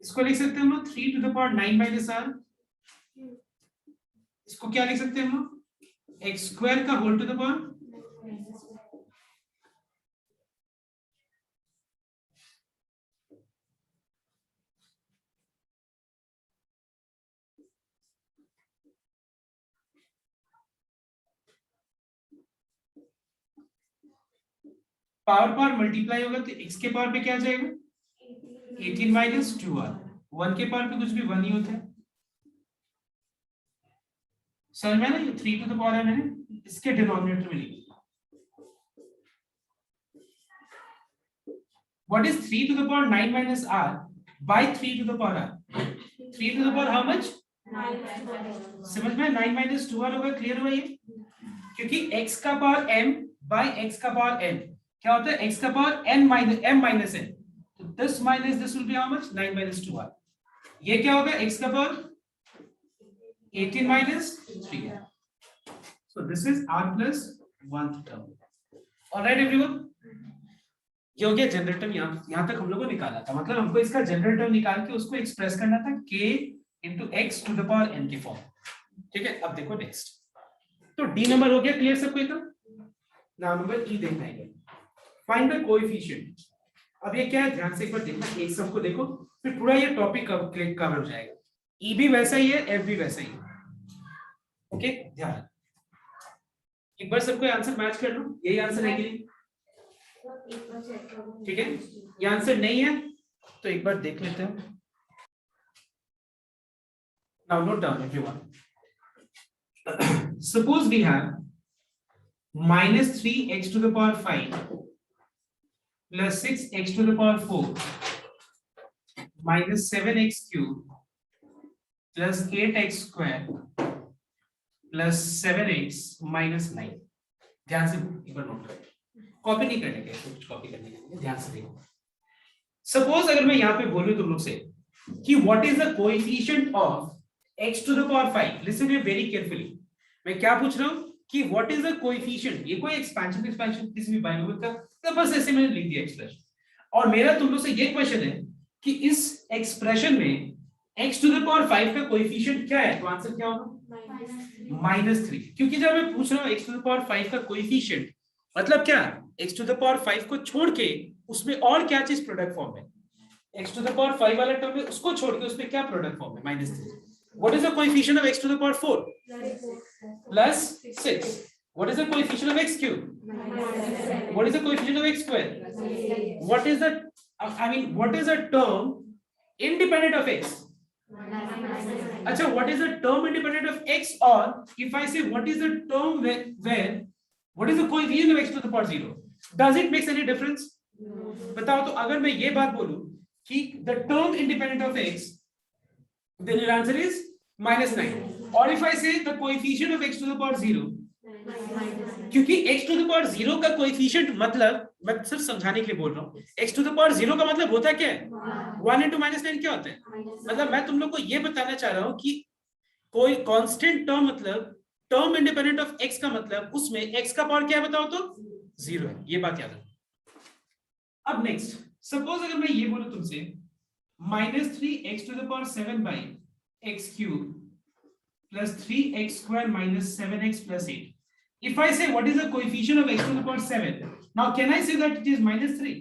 इसको लिख सकते हैं हम लोग 3 to the power 9 minus r. इसको क्या लिख सकते हैं हम लोग? x स्क्वायर का whole to the power power multiply होगा तो x के पावर पे क्या आ जाएगा? 18 minus 2r. 1 के पावर पे कुछ भी 1 ही होता है. समझ में ना? ये 3 to the power है, मैंने इसके डिनोमिनेटर में लिखा. What is 3 to the power 9 minus r by 3 to the power r? 3 to the power how much? समझ में? 9 minus 2r होगा. क्लियर हुआ ये? क्योंकि x का पावर m by x का पावर n क्या होता है? x का power n minus m minus n. तो this minus this will be how much? 9 minus 2r. ये क्या होगा? x का power 18 minus 3r. So this is r plus 1 term. All right everyone? ये हो गया जनरल टर्म. यहाँ तक हम लोगों ने निकाला था. मतलब हमको इसका जनरल टर्म निकाल के उसको एक्सप्रेस करना था k into x to the power n की फॉर्म. ठीक है, अब देखो नेक्स्ट. तो d नंबर हो गया क्लियर सबको एकदम. नाउ नंबर e देखना है. Find the coefficient. अब ये क्या है ध्यान से एक बार देखना. एक सबको देखो, फिर पूरा ये टॉपिक कवर हो जाएगा. e भी वैसा ही है, f भी वैसा ही है. ओके, ध्यान. एक बार सबको आंसर मैच कर लो. यही आंसर है कि नहीं? ठीक है, ये आंसर नहीं है तो एक बार देख लेते हैं. Now note down everyone. Suppose we have minus 3x to the power 5 plus 6x to the power 4 minus 7x cube plus 8x square plus 7x minus 9. ध्यान से एक बार नोट करें. कॉपी नहीं करने के, कुछ कॉपी करने के, ध्यान से देखो. सपोज अगर मैं यहाँ पे बोलूं तुम लोग से कि what is the coefficient of x to the power 5. Listen here very carefully. मैं क्या पूछ रहा हूँ कि व्हाट इज द कोएफिशिएंट. ये कोई एक्सपेंशन किसी भी बाइनोमियल का, तो बस ऐसे मैंने लिख दिया एक्सप्रेशन. और मेरा तुम लोग से ये क्वेश्चन है कि इस एक्सप्रेशन में x to the power 5 का कोएफिशिएंट क्या है. तो आंसर क्या होगा? -3. क्योंकि जब मैं पूछ रहा हूँ x to the power 5 का कोएफिशिएंट, मतलब क्या? x to the power 5 को छोड़ के उसमें और क्या चीज प्रोडक्ट फॉर्म है? x to the power 5 वाला टर्म है, उसको छोड़ के उसमें क्या प्रोडक्ट फॉर्म है? -3. What is the coefficient of x to the power 4? Plus 6. What is the coefficient of x cube? What is the coefficient of x square? What is the, what is a term independent of x? अच्छा, what is the term independent of x? Or if I say what is the term where what is the coefficient of x to the power 0? Does it make any difference? बताओ. तो अगर मैं ये बात बोलूं कि the term independent of x, then your answer is -9. Or if I say the coefficient of x to the power 0, क्योंकि x to the power 0 का कोएफिशिएंट, मतलब मैं सिर्फ समझाने के लिए बोल रहा हूँ, x to the power 0 का मतलब होता क्या है? 1 into -9 क्या होता है? मतलब मैं तुम लोग को ये बताना चाह रहा हूँ कि कोई कांस्टेंट टर्म मतलब टर्म इंडिपेंडेंट ऑफ x का मतलब उसमें x का पावर क्या है बताओ तो 0 है, ये बात याद रखो। अब नेक्स्ट सपोज अगर मैं ये बोलूं तुमसे -3x to the power 7 by x cube plus 3x square minus 7x plus 8. If I say what is the coefficient of x to the power 7, now can I say that it is -3?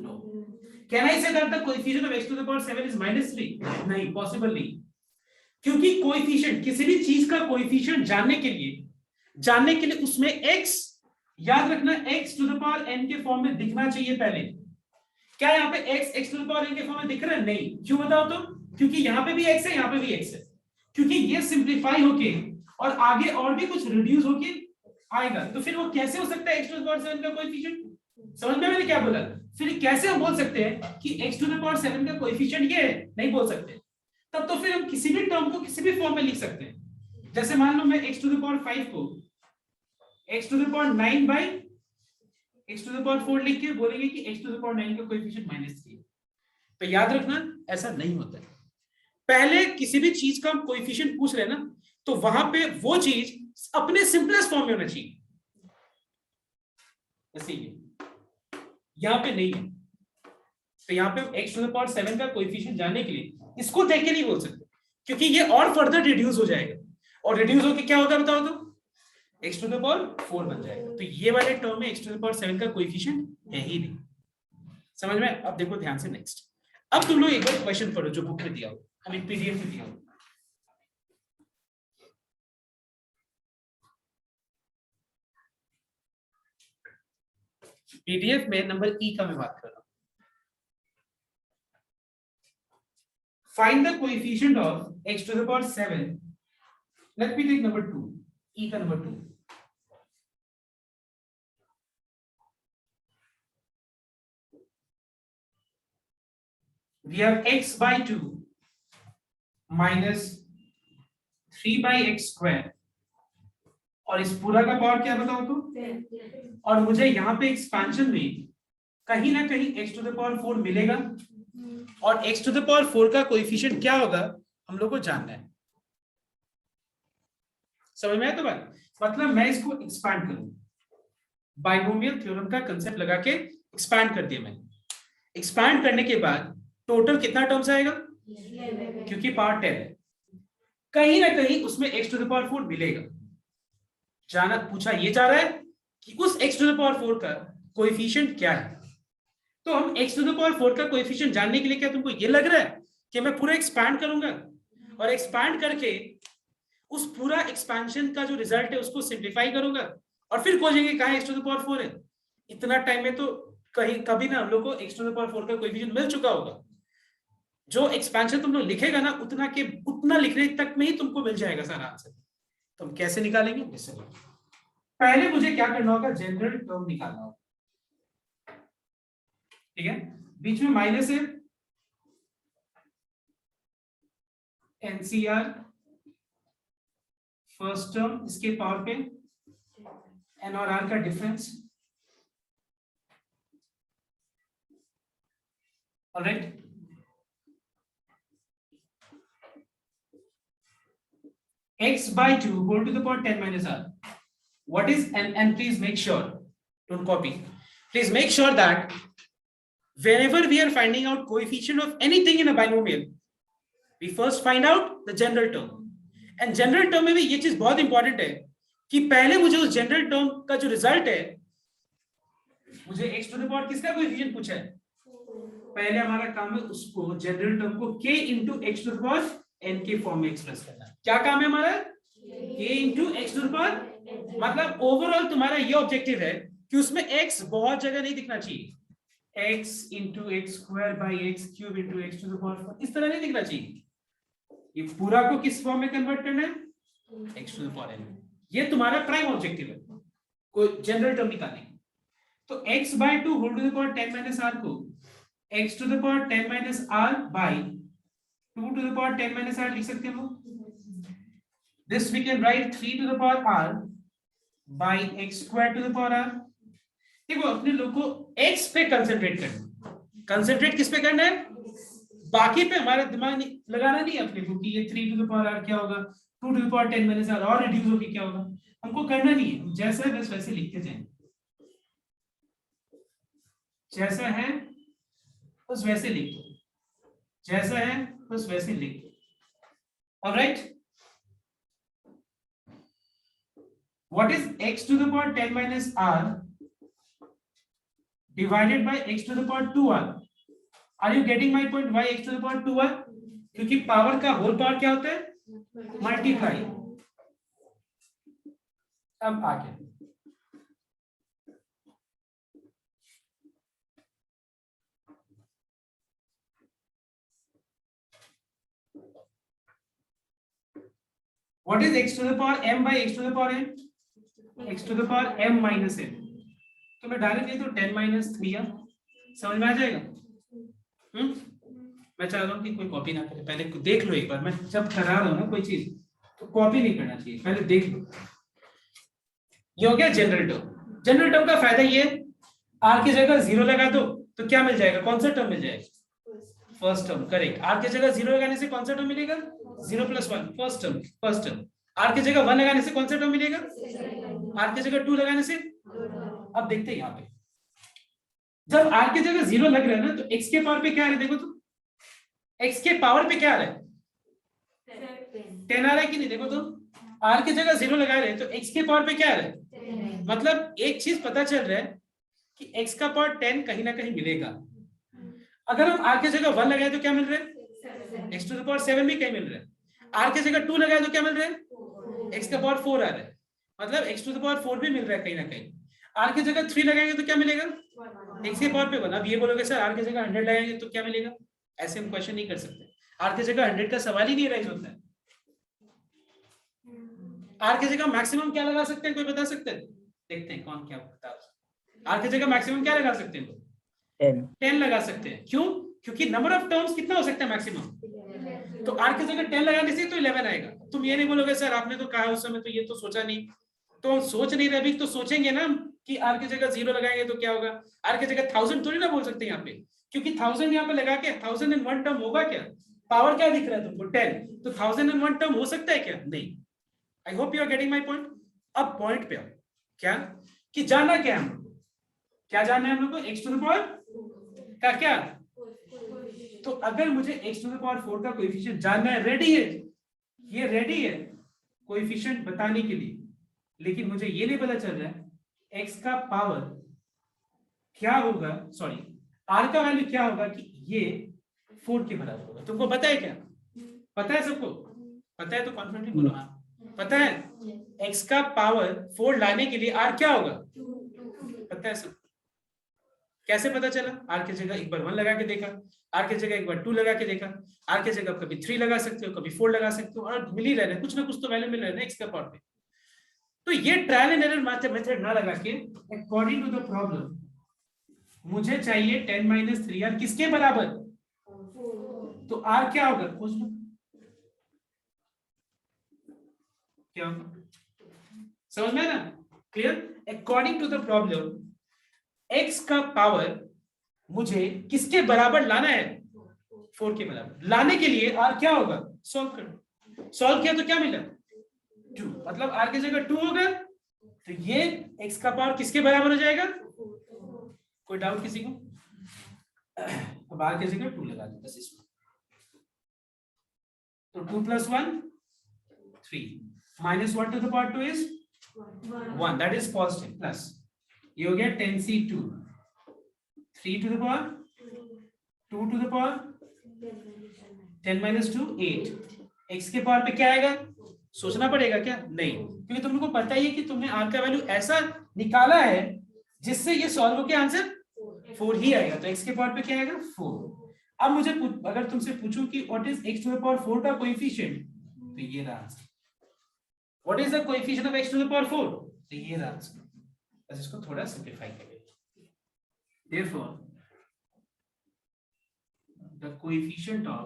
No. Can I say that the coefficient of x to the power 7 is -3? नहीं, possible नहीं, क्योंकि coefficient किसी भी चीज का coefficient जानने के लिए उसमें x, याद रखना x to the power n के फॉर्म में दिखना चाहिए पहले। क्या यहाँ पे x to the power n के फॉर्म में दिख रहा है? नहीं। क्यों बताओ तो? क्योंकि यहाँ पे भी x है, यहाँ पे भी x है, क्योंकि ये सिंप्लीफाई होके और आगे और भी कुछ रिड्यूस होके आएगा, तो फिर वो कैसे हो सकता है x टू द पावर 7 का कोएफिशिएंट? समझ में मैंने क्या बोला? फिर कैसे हम बोल सकते हैं कि x टू द पावर 7 का कोएफिशिएंट ये है? नहीं बोल सकते। तब तो फिर हम किसी भी टर्म को किसी भी फॉर्म में लिख सकते हैं। जैसे मान लो मैं x टू द पावर 5 को x to the power 9 by x to the power 4 लिख के बोलेंगे कि x टू द पावर 9 का कोएफिशिएंट -3 है। तो याद रखना ऐसा नहीं होता है। पहले किसी भी चीज का हम कोएफिशिएंट पूछ रहे हैं ना, तो वहां पे वो चीज अपने सिंपलेस्ट फॉर्म में होना चाहिए, ऐसे ही यहां पे नहीं है। तो यहाँ पे x टू द पावर 7 का कोएफिशिएंट जानने के लिए इसको देख के नहीं बोल सकते, क्योंकि ये और फर्दर रिड्यूस हो जाएगा, और रिड्यूस होके क्या होगा बताओ तो? x टू द पावर 4 बन जाएगा। तो ये वाले टर्म में x टू द पावर 7 का कोएफिशिएंट है ही नहीं। समझ में? अब देखो ध्यान से नेक्स्ट। अब तुम लोग एक बार क्वेश्चन पढ़ो जो बुक में दिया हो, आई मीन पीडीएफ में दिया हो। पीडीएफ में नंबर ई का मैं बात कर रहा हूं। Find the coefficient of x to the power 7. Let me take number 2. E का number 2. We have x by 2 minus 3 by x square. और इस पूरा का पावर क्या बताओ तो? और मुझे यहाँ पे एक्सपेंशन में कहीं ना कहीं x to the power 4 मिलेगा, और x टू द पावर 4 का कोएफिशिएंट क्या होगा हम लोग को जानना है। समझ में आया तो बात? मतलब मैं इसको एक्सपैंड करूं, बाइनोमियल थ्योरम का कंसेप्ट लगा के एक्सपैंड कर दिया मैंने। एक्सपैंड करने के बाद टोटल कितना टर्म्स आएगा? क्योंकि पावर 10 है, कहीं ना कहीं उसमें x टू द पावर 4 मिलेगा। जाना पूछा ये जा रहा है कि उस x टू द पावर 4 का कोएफिशिएंट क्या है। तो हम x टू द पावर 4 का कोएफिशिएंट जानने के लिए क्या तुमको ये लग रहा है कि मैं पूरा एक्सपैंड करूंगा और एक्सपैंड करके उस पूरा एक्सपेंशन का जो रिजल्ट है उसको सिंप्लीफाई करूंगा और फिर खोजेंगे कहां x टू द पावर 4 है? इतना टाइम में तो कहीं कभी ना हम लोग को x टू द पावर 4 का कोएफिशिएंट मिल चुका होगा। जो एक्सपेंशन तुम लोग लिखेगा ना उतना लिखने तक में ही तुमको मिल जाएगा सारा आंसर। तो हम कैसे निकालेंगे? पहले मुझे क्या करना होगा? जनरल टर्म निकालना होगा, ठीक है? बीच में माइनस है, एनसीआर फर्स्ट टर्म इसके पावर पे एन और आर का difference. Alright, x by 2 whole to the power 10 minus r. What is and please make sure, don't copy, please make sure that whenever we are finding out coefficient of anything in a binomial, we first find out the general term. And general term में भी ये चीज बहुत important है कि पहले मुझे उस जनरल टर्म का जो रिजल्ट है, मुझे x टू द पावर किसका कोएफिशिएंट पूछा है, पहले हमारा काम है उसको जनरल टर्म को k into x to the power n के फॉर्म में एक्सप्रेस करना। क्या काम है हमारा? k into x to the power, मतलब ओवरऑल तुम्हारा ये ऑब्जेक्टिव है कि उसमें x बहुत जगह नहीं दिखना चाहिए, x into x square by x cube into x to the power 4 इस तरह नहीं दिखना चाहिए। ये पूरा को किस फॉर्म में कन्वर्ट करना है? x to the power n। ये तुम्हारा प्राइम ऑब्जेक्टिव है कोई जनरल टर्म निकालने की। तो x by 2 whole to the power 10 minus r को x to the power 10 minus r by 2 to the power 10 minus r लिख सकते हैं हम। This we can write 3 to the power r by x square to the power r। देखो अपने लोग को x पे कंसंट्रेट करना, कंसंट्रेट किस पे करना है? बाकी पे हमारा दिमाग लगाना नहीं है अपने को कि ये 3 to the power r क्या होगा, 2 to the power 10 minus r और रिड्यूस होके क्या होगा, हमको करना नहीं है, जैसा है बस वैसे लिखते जाएंगे, जैसा है बस वैसे लिख दो, जैसा है बस वैसे लिख दो। Alright, what is x to the power 10 minus r divided by x to the power 2r? Are you getting my point? Why x to the power 2r? क्योंकि पावर का होल पावर क्या होता है, मल्टीप्लाई। अब आगे what is x to the power m by x to the power n? x to the power m minus n। तो मैं direct लिख दूं 10 minus 3r, समझ में आ जाएगा? मैं चाह रहा हूं कि कोई कॉपी ना करे, पहले देख लो एक बार, मैं जब करा रहा हूं ना कोई चीज तो कॉपी नहीं करना चाहिए, पहले देख लो। ये हो गया जनरल टर्म। जनरल टर्म का फायदा ये, r की जगह 0 लगा दो तो क्या मिल जाएगा, कौन सा टर्म मिल जाएगा, फर्स्ट टर्म। करेक्ट, r की जगह 0 लगाने से कौन सा टर्म मिलेगा, 0 plus 1, first term, first term. r की जगह 1 लगाने से कौन सा टर्म मिलेगा, r की जगह 2 लगाने से। अब देखते हैं यहाँ पे, जब r की जगह 0 लग रहा है ना तो x के पावर पे क्या आ रहा है, देखो तो x के पावर पे क्या आ रहा है, 10 आ रहा है कि नहीं, देखो तो r की जगह 0 लगा रहे हैं तो x के पावर पे क्या आ रहा है, मतलब एक चीज पता चल रहा है कि x का पावर 10 कहीं ना कहीं मिलेगा। अगर हम r की जगह 1 लगाए तो क्या मिल रहा है, x टू द पावर 7 भी कहीं मिल रहा है। r की जगह 2 लगाए तो क्या मिल रहा है, x का पावर 4 आ रहा है, मतलब x टू द पावर 4 भी मिल रहा है कहीं ना कहीं। r की जगह 3 लगाएंगे तो क्या मिलेगा, x के पावर पे 1। अब ये बोलोगे सर r की जगह 100 लगाएंगे तो क्या मिलेगा, ऐसे हम क्वेश्चन नहीं कर सकते, r की जगह 100 का सवाल ही नहीं राइज होता है। r की जगह मैक्सिमम क्या लगा सकते हैं, कोई बता सकते हैं, देखते हैं कौन क्या बता सकते हैं। r की जगह मैक्सिमम क्या लगा सकते हैं, 10 लगा सकते हैं। क्यों, क्योंकि नंबर ऑफ टर्म्स कितना हो सकता है मैक्सिमम, तो r की जगह 10 लगाने से तो 11 आएगा। तुम ये नहीं बोलोगे सर आपने तो कहा उस समय तो ये तो सोचा नहीं, तो हम सोच नहीं रहे, अभी तो सोचेंगे ना कि r की जगह 0 लगाएंगे तो क्या होगा, r की जगह 1000 थोड़ी ना बोल सकते यहाँ पे, क्योंकि 1000 यहाँ पे लगा के 1001 टर्म होगा क्या, पावर क्या दिख रहा है तुमको 10, तो 1001 टर्म हो सकता है क्या, नहीं। I hope you are getting my point. अब पॉइंट पे आओ, क्या कि जानना क्या है, क्या जानना है हम लोग को, x टू द पावर का क्या, तो अगर मुझे x टू द पावर 4 का कोएफिशिएंट जानना है, रेडी है, ये रेडी है कोएफिशिएंट बताने के लिए, लेकिन मुझे ये नहीं पता चल रहा है x का पावर क्या होगा, सॉरी r का वैल्यू क्या होगा कि ये 4 के बराबर होगा। तुमको पता है क्या, पता है सबको, पता है तो कॉन्फिडेंटली बोलो हाँ पता है। x का पावर 4 लाने के लिए r क्या होगा, पता है सब। कैसे पता चला, r की जगह एक बार 1 लगा के देखा, r की जगह एक बार 2 लगा के देखा, r की जगह कभी 3 लगा सकते हो, कभी 4 लगा सकते हो, और मिल ही रहा है, कुछ ना कुछ तो वैल्यू मिल रहा है ना x का पावर पे। तो ये ट्रायल एंड एरर मेथड ना लगा के अकॉर्डिंग टू द प्रॉब्लम मुझे चाहिए 10 माइनस 3r किसके बराबर, तो r क्या होगा खोज लो, क्या होगा, समझ में ना, clear. According to the problem x का पावर मुझे किसके बराबर लाना है, 4 के बराबर। लाने के लिए r क्या होगा, सॉल्व करो, सॉल्व किया तो क्या मिला 2, मतलब r की जगह 2 होगा, तो ये x का पावर किसके बराबर हो जाएगा, कोई डाउट किसी को, अब r की जगह 2 लगा दो बस इसमें, तो 2 plus 1 3 minus 1 to the power 2 is 1, that is positive, plus ये हो गया 10c2, 3 to the power 2 to the power 10 minus 2 8, x के पावर पे क्या आएगा, सोचना पड़ेगा क्या, नहीं, क्योंकि तुमको पता ही है कि तुमने r का वैल्यू ऐसा निकाला है जिससे ये सॉल्व होके आंसर 4 ही आएगा, तो x के पावर पे क्या आएगा 4। अब मुझे अगर तुमसे पूछूं कि what is x to the power 4 का कोएफिशिएंट, तो ये रहा answer. What is the coefficient of x to the power 4, तो ये रहा आंसर। बस इसको थोड़ा सिंपलीफाई करें, therefore the coefficient of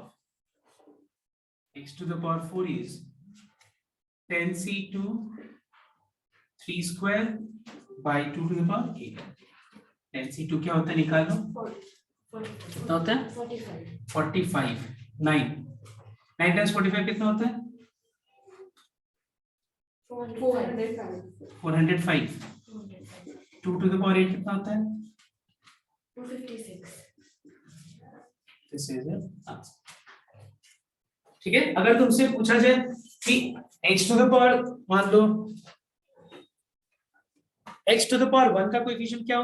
x to the power 4 is 10c2 3 square by 2 to the power 8। 10c2 क्या होता है निकाल लो, कितना होता है 45, 9 9 times 45 कितना होता है 405 2 to the power 8 कितना होता है?
256.
This is it. ठीक है, अगर तुमसे पूछा जाए कि h to the power मान लो x to the power 1 का कोएफिशिएंट क्या हो,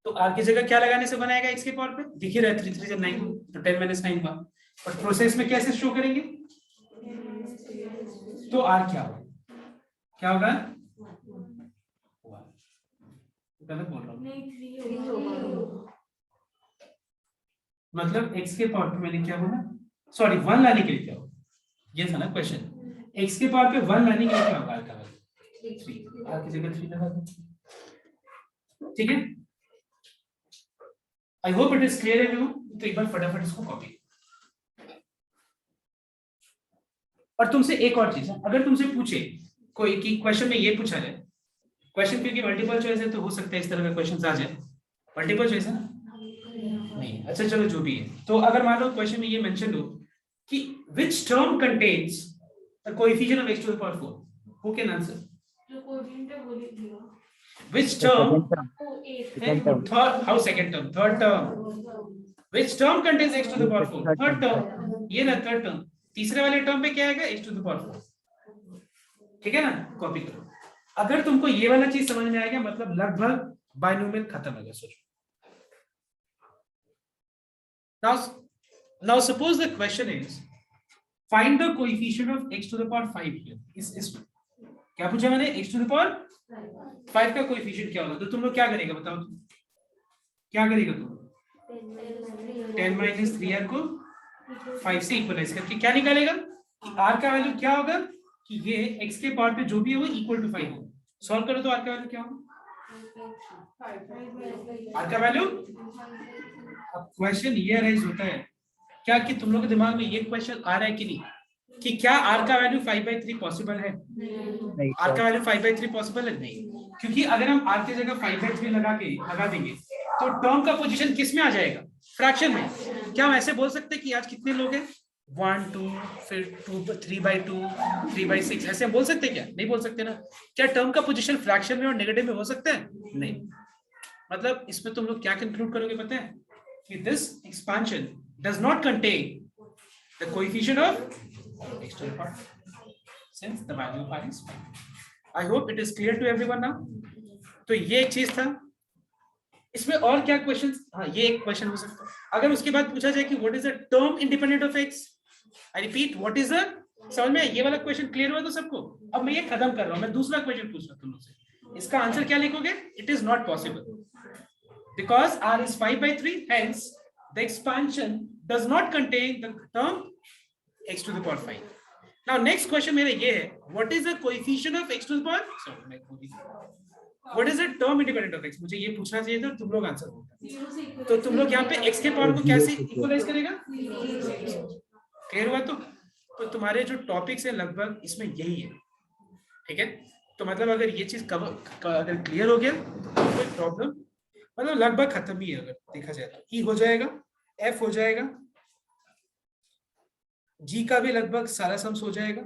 तो r की जगह क्या लगाने से बनाएगा x के पावर पे? दिख ही रहा है 3 3 9 तो 10 - 9 हुआ। और प्रोसेस में कैसे शो करेंगे? तो r क्या होगा? क्या होगा? 1। गलत बोल रहा हूँ,
नहीं 3 होगा.
मतलब x के पावर पे मैंने क्या बोला, सॉरी 1 लाने के लिए क्या होगा, ये था ना क्वेश्चन। x के पावर पे 1 लाने के लिए क्या होगा? r का वैल्यू 3, r की जगह 3 लगा दो। ठीक है, I hope it is clear everyone. तो एक बार फटाफट इसको कॉपी। और तुमसे एक और चीज है, अगर तुमसे पूछे कोई कि क्वेश्चन में ये पूछा जाए, क्वेश्चन क्योंकि मल्टीपल चॉइस है तो हो सकता है इस तरह का क्वेश्चन आ जाए। मल्टीपल चॉइस है ना? नहीं, अच्छा चलो जो भी है। तो अगर मान लो क्वेश्चन में ये मेंशन हो कि which term contains the coefficient of x to the power 4, who can answer?
जो कोएफिशिएंट है वो लिख दिया.
Which term?
Oh 8.
Third, how second term? Third term. Which term contains x to the power 4? Third term. ये ना third term. तीसरे वाले term पे क्या आएगा? x to the power 4। ठीक है ना? कॉपी करो। अगर तुमको ये वाला चीज समझ में आ गया मतलब लगभग बायनोमियल खत्म हो गया। सोचो। Now suppose the question is find the coefficient of x to the power 5 here. इस क्या पूछा मैंने? x to the power 5 का कोएफिशिएंट क्या होगा? तो तुम लोग क्या करेगा बताओ? क्या करेगा तुम? 10 - 3r को 5 से इक्वलाइज करके क्या निकालेगा? r का वैल्यू क्या होगा कि ये x के पावर पे जो भी हो इक्वल टू 5 हो। सॉल्व करो तो r का वैल्यू क्या होगा? r का वैल्यू। अब क्वेश्चन ये अराइज होता है क्या कि तुम लोग के दिमाग में ये क्वेश्चन आ रहा है कि नहीं कि क्या r का वैल्यू 5/3 पॉसिबल है? r का वैल्यू 5/3 पॉसिबल है? नहीं, क्योंकि अगर हम r की जगह 5/3 लगा देंगे तो टर्म का पोजीशन किस में आ जाएगा? फ्रैक्शन में। क्या हम ऐसे बोल सकते हैं कि आज कितने लोग हैं? 1 2 फिर 2 3/2 3/6 ऐसे हम बोल सकते हैं क्या? नहीं बोल सकते ना। क्या टर्म का पोजीशन फ्रैक्शन में और नेगेटिव में हो सकता है? नहीं। मतलब इसमें तुम लोग क्या कंक्लूड करोगे पता है कि this expansion does not contain the coefficient of x to the power since the value of r is 5. I hope it is clear to everyone now. तो ये एक चीज था। इसमें और क्या क्वेश्चंस? हाँ, ये एक क्वेश्चन हो सकता है। अगर उसके बाद पूछा जाए कि what is the term independent of x, I repeat what is the, समझ में ये वाला क्वेश्चन क्लियर हुआ तो सबको? अब मैं ये खत्म कर रहा हूं, मैं दूसरा क्वेश्चन पूछ रहा हूं तुम लोग से। इसका आंसर क्या लिखोगे? It is not possible because r is 5/3, hence the expansion does not contain the term x to the power 5. Now next question मेरा ये है, what is the coefficient of x to the power, sorry what is the term independent of x? मुझे ये पूछना चाहिए था, तुम लोग आंसर बोलते। तो तुम लोग यहाँ पे x के पावर को कैसे इक्वलाइज करेगा? क्लियर हुआ? तो तुम्हारे जो टॉपिक्स है लगभग इसमें यही है। ठीक है, तो मतलब अगर ये चीज अगर क्लियर हो गया तो कोई प्रॉब्लम मतलब लगभग खत्म ही है। अगर देखा जाए तो E हो जाएगा, F हो जाएगा, G का भी लगभग सारा सम्स हो जाएगा।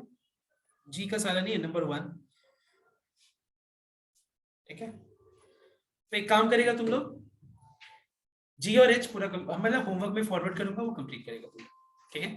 G का सारा नहीं है, नंबर 1। ठीक है, तो एक काम करेगा तुम लोग, G और H पूरा मतलब होमवर्क में फॉरवर्ड करूंगा, वो कंप्लीट करेगा पूरा। ठीक है।